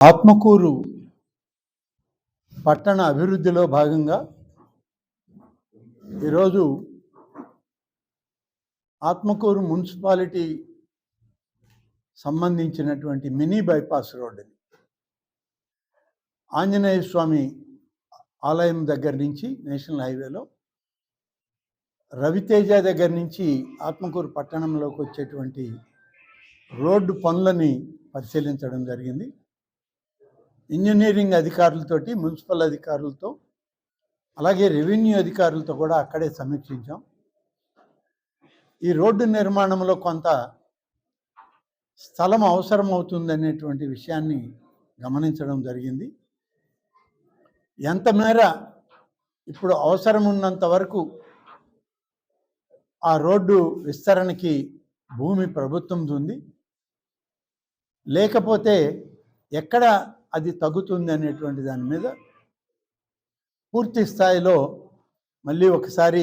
ఆత్మకూరు పట్టణ అభివృద్ధిలో భాగంగా ఈరోజు ఆత్మకూరు మున్సిపాలిటీ సంబంధించినటువంటి మినీ బైపాస్ రోడ్డుని ఆంజనేయ స్వామి ఆలయం దగ్గర నుంచి నేషనల్ హైవేలో రవితేజ దగ్గర నుంచి ఆత్మకూరు పట్టణంలోకి వచ్చేటువంటి రోడ్డు పనులని పరిశీలించడం జరిగింది. ఇంజనీరింగ్ అధికారులతోటి, మున్సిపల్ అధికారులతో, అలాగే రెవెన్యూ అధికారులతో కూడా అక్కడే సమీక్షించాం. ఈ రోడ్డు నిర్మాణంలో కొంత స్థలం అవసరమవుతుందనేటువంటి విషయాన్ని గమనించడం జరిగింది. ఎంత మేర ఇప్పుడు అవసరం ఉన్నంత వరకు ఆ రోడ్డు విస్తరణకి భూమి ప్రభుత్వంది ఉంది, లేకపోతే ఎక్కడ అది తగ్గుతుంది అనేటువంటి దాని మీద పూర్తి స్థాయిలో మళ్ళీ ఒకసారి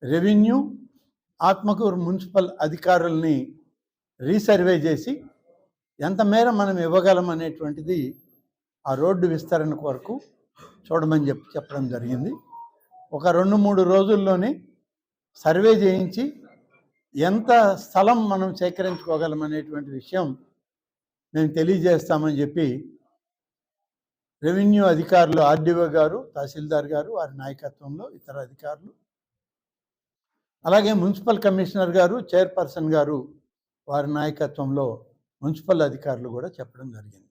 రెవెన్యూ, ఆత్మకూరు మున్సిపల్ అధికారుల్ని రీసర్వే చేసి ఎంత మేర మనం ఇవ్వగలం అనేటువంటిది ఆ రోడ్డు విస్తరణ కొరకు చూడమని చెప్పడం జరిగింది. ఒక 2-3 రోజుల్లోనే సర్వే చేయించి ఎంత స్థలం మనం సేకరించుకోగలం అనేటువంటి విషయం మేము తెలియజేస్తామని చెప్పి రెవెన్యూ అధికారులు, ఆర్డీఓ గారు, తహసీల్దార్ గారు, వారి నాయకత్వంలో ఇతర అధికారులు, అలాగే మున్సిపల్ కమిషనర్ గారు, చైర్పర్సన్ గారు వారి నాయకత్వంలో మున్సిపల్ అధికారులు కూడా చెప్పడం జరిగింది.